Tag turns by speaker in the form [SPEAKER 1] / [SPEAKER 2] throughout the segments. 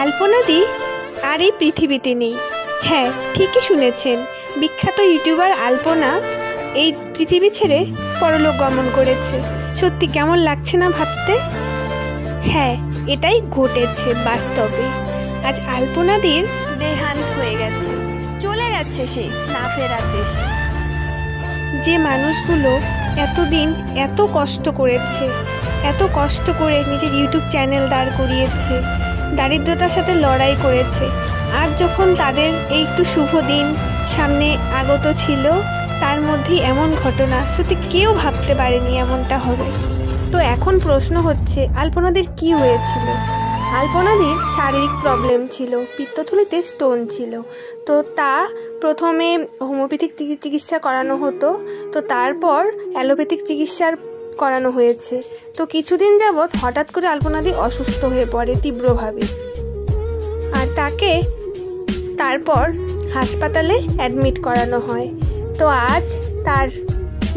[SPEAKER 1] আলপনাদি আর এই পৃথিবীতে নেই। হ্যাঁ, ঠিকই শুনেছেন, বিখ্যাত ইউটিউবার আলপনা এই পৃথিবী ছেড়ে পরলোক গমন করেছে। সত্যি কেমন লাগছে না ভাবতে? হ্যাঁ, এটাই ঘটেছে বাস্তবে। আজ আলপনাদির দেহান্ত হয়ে গেছে, চলে গেছে সে না ফেরার দেশে। যে মানুষগুলো এতদিন এত কষ্ট করেছে, এত কষ্ট করে নিজের ইউটিউব চ্যানেল দাঁড় করিয়েছে, দারিদ্রতার সাথে লড়াই করেছে, আর যখন তাদের এই একটু শুভ দিন সামনে আগত ছিল, তার মধ্যেই এমন ঘটনা। সত্যি কেউ ভাবতে পারেনি এমনটা হবে। তো এখন প্রশ্ন হচ্ছে, আলপনাদির কি হয়েছিল? আলপনাদির শারীরিক প্রবলেম ছিল, পিত্তথলিতে স্টোন ছিল। তো তা প্রথমে হোমিওপ্যাথিক চিকিৎসা করানো হতো, তো তারপর অ্যালোপ্যাথিক চিকিৎসার করানো হয়েছে। তো কিছুদিন যাবৎ হঠাৎ করে আলপনাদি অসুস্থ হয়ে পড়ে তীব্রভাবে, আর তাকে তারপর হাসপাতালে অ্যাডমিট করানো হয়। তো আজ তার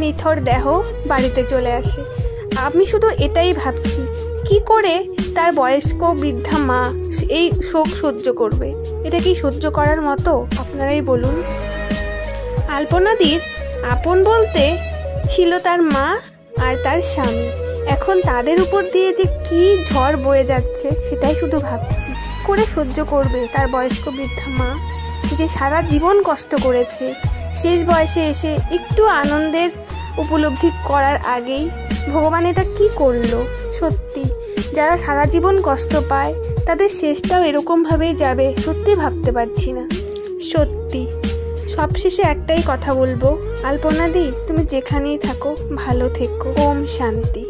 [SPEAKER 1] নিথর দেহ বাড়িতে চলে আসে। আমি শুধু এটাই ভাবছি, কি করে তার বয়স্ক বৃদ্ধা মা এই শোক সহ্য করবে? এটা কি সহ্য করার মতো? আপনারাই বলুন। আলপনাদির আপন বলতে ছিল তার মা আর তার স্বামী। এখন তাদের উপর দিয়ে যে কি ঝড় বয়ে যাচ্ছে সেটাই শুধু ভাবছি। কি করে সহ্য করবে তার বয়স্ক বৃদ্ধা মা, যে সারা জীবন কষ্ট করেছে, শেষ বয়সে এসে একটু আনন্দের উপলব্ধি করার আগেই ভগবান এটা কি করলো? সত্যি যারা সারা জীবন কষ্ট পায় তাদের শেষটাও এরকমভাবেই যাবে, সত্যি ভাবতে পারছি না। সত্যি সবশেষে একটাই কথা বলবো, আলপনাদি তুমি যেখানেই থাকো ভালো থেকো। ওম শান্তি।